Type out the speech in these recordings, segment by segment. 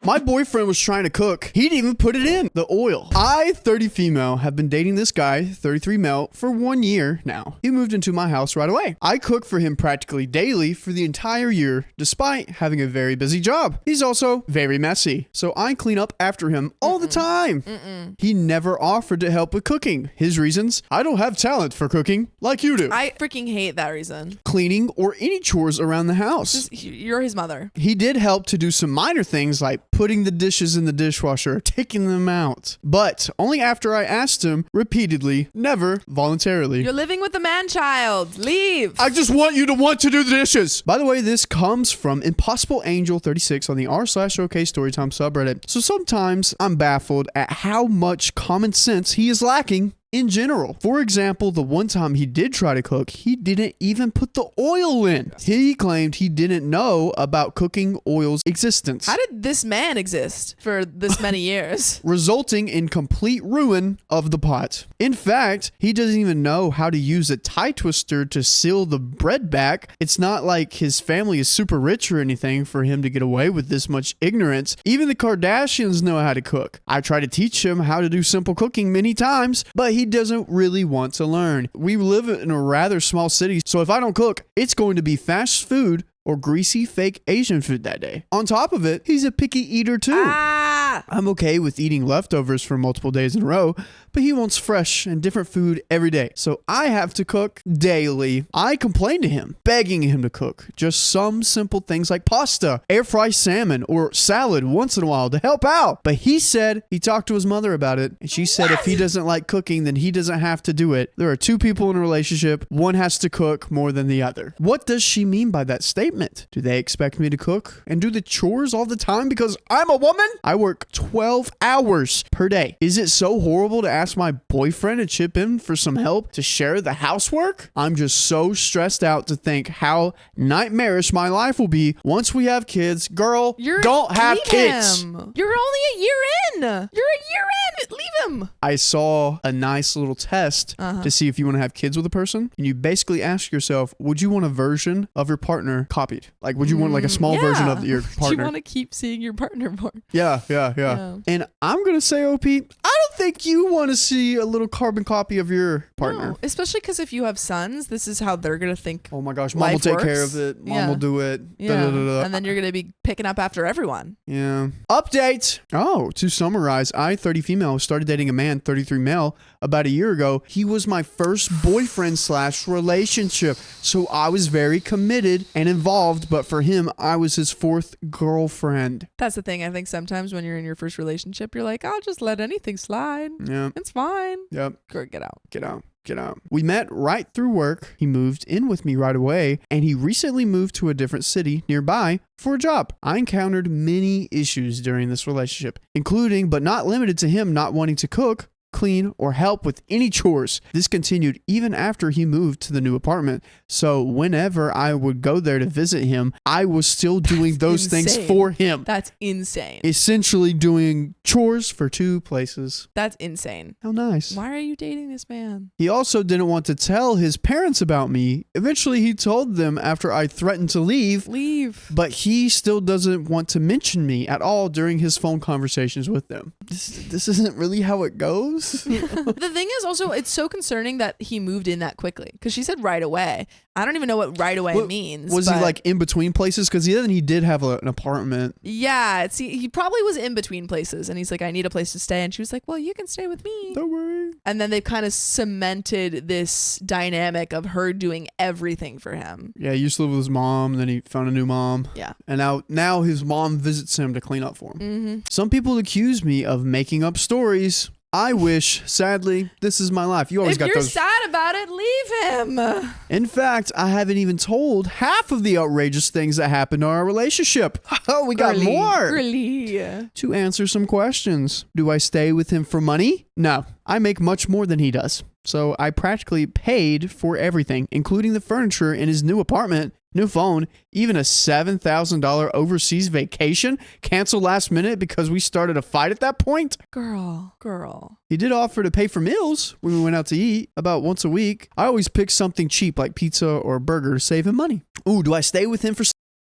My boyfriend was trying to cook. He didn't even put it in the oil. I, 30 female, have been dating this guy, 33 male, for 1 year now. He moved into my house right away. I cook for him practically daily for the entire year, despite having a very busy job. He's also very messy, so I clean up after him all the time. He never offered to help with cooking. His reasons: I don't have talent for cooking like you do. I freaking hate that reason. Cleaning or any chores around the house. You're his mother. He did help to do some minor things like putting the dishes in the dishwasher, taking them out, but only after I asked him repeatedly, never voluntarily. You're living with a man-child. Leave. I just want you to want to do the dishes. By the way, this comes from Impossible Angel 36 on the r/OK Storytime subreddit. So sometimes I'm baffled at how much common sense he is lacking in general. For example, the one time he did try to cook, he didn't even put the oil in. He claimed he didn't know about cooking oil's existence. How did this man exist for this many years? Resulting in complete ruin of the pot. In fact, he doesn't even know how to use a tie twister to seal the bread back. It's not like his family is super rich or anything for him to get away with this much ignorance. Even the Kardashians know how to cook. I tried to teach him how to do simple cooking many times, but he doesn't really want to learn. We live in a rather small city, so if I don't cook, it's going to be fast food or greasy fake Asian food that day. On top of it, he's a picky eater too. I'm okay with eating leftovers for multiple days in a row, but he wants fresh and different food every day. So I have to cook daily. I complain to him, begging him to cook just some simple things like pasta, air fry salmon, or salad once in a while to help out. But he said he talked to his mother about it, and she said if he doesn't like cooking, then he doesn't have to do it. There are two people in a relationship. One has to cook more than the other. What does she mean by that statement? Do they expect me to cook and do the chores all the time because I'm a woman? I work 12 hours per day. Is it so horrible to ask my boyfriend to chip in for some help to share the housework? I'm just so stressed out to think how nightmarish my life will be once we have kids. Girl, don't have kids. You're only a year in. You're a year in. Leave him. I saw a nice little test to see if you want to have kids with a person. And you basically ask yourself, would you want a version of your partner copied? Like, would you want like a small version of your partner? Do you want to keep seeing your partner more? Yeah. And I'm going to say, OP, I don't think you want to see a little carbon copy of your partner. No, especially because if you have sons, this is how they're going to think. Oh my gosh, mom will take care of it. Mom will do it. And then you're going to be picking up after everyone. Yeah. Update. Oh, to summarize, I, 30 female, started dating a man, 33 male, about a year ago. He was my first boyfriend / relationship. So I was very committed and involved, but for him, I was his fourth girlfriend. That's the thing. I think sometimes when you're in your first relationship, you're like, I'll just let anything slide. Yeah. It's fine. Yep. Get out. Get out. We met right through work. He moved in with me right away, and he recently moved to a different city nearby for a job. I encountered many issues during this relationship, including but not limited to him not wanting to cook, clean, or help with any chores. This continued even after he moved to the new apartment. So whenever I would go there to visit him, I was still doing those things for him. That's insane. Essentially doing chores for two places. That's insane. How nice. Why are you dating this man? He also didn't want to tell his parents about me. Eventually, he told them after I threatened to leave. But he still doesn't want to mention me at all during his phone conversations with them. This isn't really how it goes. The thing is also, it's so concerning that he moved in that quickly, because she said right away. I don't even know what right away means. Was he like in between places? Because he did have an apartment. Yeah, he probably was in between places, and he's like, I need a place to stay. And she was like, well, you can stay with me. Don't worry. And then they've kind of cemented this dynamic of her doing everything for him. Yeah, he used to live with his mom, then he found a new mom. Yeah. And now his mom visits him to clean up for him. Some people accuse me of making up stories. I wish, sadly, this is my life. You always got those. If you're sad about it, leave him. In fact, I haven't even told half of the outrageous things that happened in our relationship. Oh, we got more. Really? To answer some questions. Do I stay with him for money? No, I make much more than he does. So I practically paid for everything, including the furniture in his new apartment, new phone, even a $7,000 overseas vacation canceled last minute because we started a fight at that point. Girl. He did offer to pay for meals when we went out to eat about once a week. I always pick something cheap like pizza or a burger to save him money. Ooh, do I stay with him for...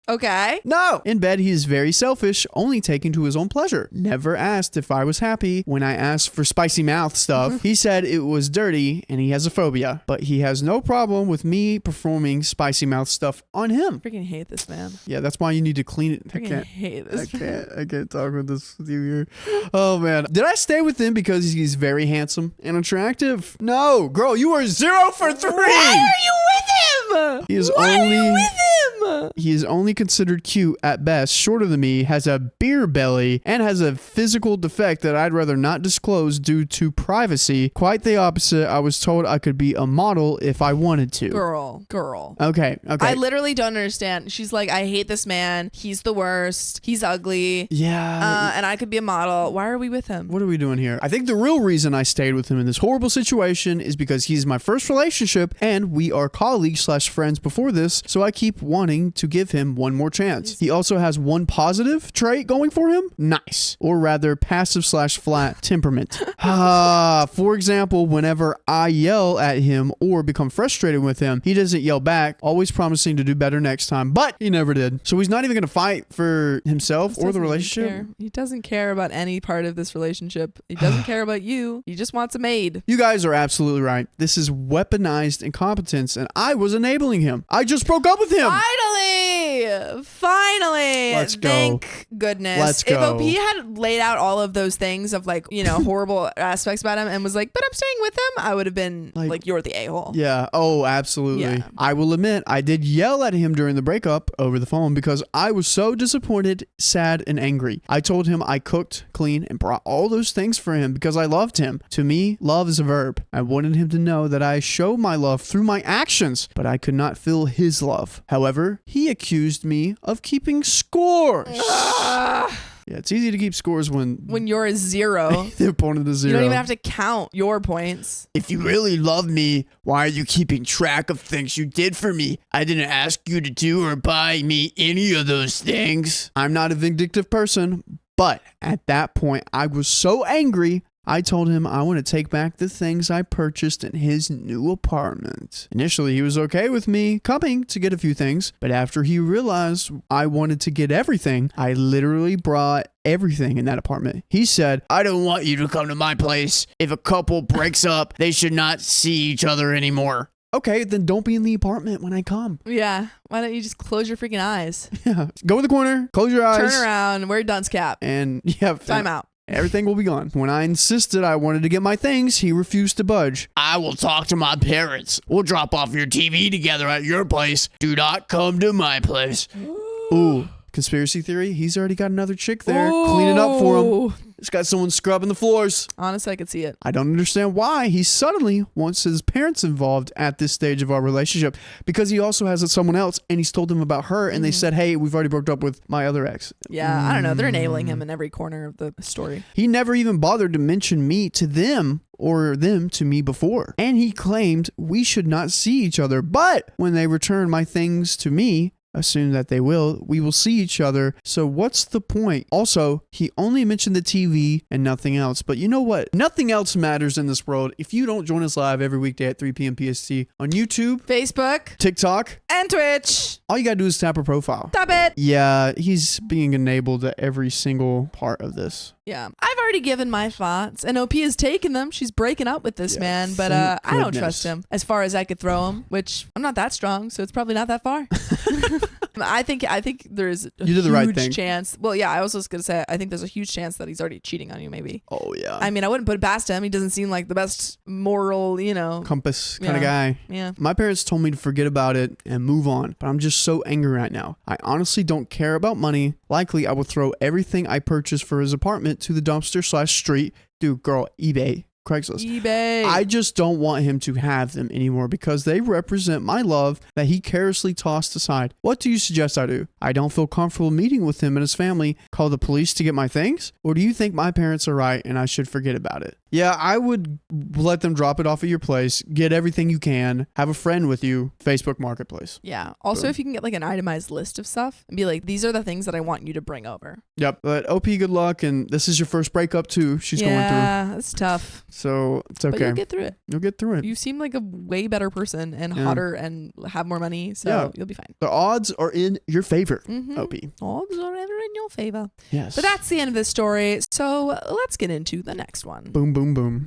Okay. No. In bed, he is very selfish, only taking to his own pleasure. Never asked if I was happy when I asked for spicy mouth stuff. He said it was dirty and he has a phobia, but he has no problem with me performing spicy mouth stuff on him. Freaking hate this man. Yeah, that's why you need to clean it. Freaking hate this man. I can't talk with this with you here. Oh man. Did I stay with him because he's very handsome and attractive? No, girl, you are 0 for 3. Why are you with him? He is Why only are you with him? He is only considered cute at best, shorter than me, has a beer belly, and has a physical defect that I'd rather not disclose due to privacy. Quite the opposite. I was told I could be a model if I wanted to. Girl. Okay. I literally don't understand. She's like, I hate this man. He's the worst. He's ugly. Yeah. And I could be a model. Why are we with him? What are we doing here? I think the real reason I stayed with him in this horrible situation is because he's my first relationship and we are colleagues / friends before this, so I keep wanting to give him one more chance. He also has one positive trait going for him. Nice. Or rather, passive / flat temperament. For example, whenever I yell at him or become frustrated with him, he doesn't yell back, always promising to do better next time, but he never did. So he's not even going to fight for himself or the relationship. He doesn't care about any part of this relationship. He doesn't care about you. He just wants a maid. You guys are absolutely right. This is weaponized incompetence, and I was enabling him. I just broke up with him. Finally. Let's go. Thank goodness. Let's go. If OP had laid out all of those things of like, horrible aspects about him and was like, but I'm staying with him, I would have been like you're the a-hole. Yeah. Oh, absolutely. Yeah. I will admit, I did yell at him during the breakup over the phone because I was so disappointed, sad, and angry. I told him I cooked, cleaned, and brought all those things for him because I loved him. To me, love is a verb. I wanted him to know that I show my love through my actions, but I could not feel his love. However, he accused me of keeping scores. Yeah, it's easy to keep scores when you're a 0. the opponent is 0. You don't even have to count your points. If you really love me, why are you keeping track of things you did for me? I didn't ask you to do or buy me any of those things. I'm not a vindictive person, but at that point, I was so angry, I told him I want to take back the things I purchased in his new apartment. Initially, he was okay with me coming to get a few things, but after he realized I wanted to get everything, I literally brought everything in that apartment. He said, I don't want you to come to my place. If a couple breaks up, they should not see each other anymore. Okay, then don't be in the apartment when I come. Yeah. Why don't you just close your freaking eyes? Yeah. Go in the corner, close your eyes. Turn around, wear a dunce cap. And time out. Everything will be gone. When I insisted I wanted to get my things, he refused to budge. I will talk to my parents. We'll drop off your TV together at your place. Do not come to my place. Ooh, conspiracy theory. He's already got another chick there cleaning up for him. It's got someone scrubbing the floors. Honestly, I could see it. I don't understand why he suddenly wants his parents involved at this stage of our relationship, because he also has someone else and he's told them about her and they said, hey, we've already broke up with my other ex. Yeah, I don't know. They're enabling him in every corner of the story. He never even bothered to mention me to them or them to me before. And he claimed we should not see each other. But when they return my things to me, assume that they will, we will see each other. So what's the point? Also, he only mentioned the TV and nothing else. But you know what? Nothing else matters in this world if you don't join us live every weekday at 3 p.m. PST on YouTube, Facebook, TikTok, and Twitch. All you gotta do is tap a profile. Tap it. Yeah, he's being enabled at every single part of this. Yeah. I've already given my thoughts, and OP has taken them. She's breaking up with this man, but I don't trust him as far as I could throw him, which I'm not that strong, so it's probably not that far. I think there's a huge chance. Well, yeah, I was just going to say, I think there's a huge chance that he's already cheating on you, maybe. Oh, yeah. I mean, I wouldn't put it past him. He doesn't seem like the best moral, compass kind of guy. Yeah. My parents told me to forget about it and move on, but I'm just so angry right now. I honestly don't care about money. Likely, I will throw everything I purchased for his apartment to the dumpster/street. Dude, girl, eBay. Craigslist. eBay. I just don't want him to have them anymore because they represent my love that he carelessly tossed aside. What do you suggest I do? I don't feel comfortable meeting with him and his family. Call the police to get my things? Or do you think my parents are right and I should forget about it? Yeah, I would let them drop it off at your place, get everything you can, have a friend with you, Facebook Marketplace. Yeah. Also, if you can get like an itemized list of stuff and be like, these are the things that I want you to bring over. Yep. But OP, good luck. And this is your first breakup too. She's going through. Yeah, it's tough. So it's okay. But you'll get through it. You'll get through it. You seem like a way better person and hotter and have more money, so you'll be fine. The odds are in your favor, OP. Odds are ever in your favor. Yes. But that's the end of this story. So let's get into the next one. Boom, boom, boom.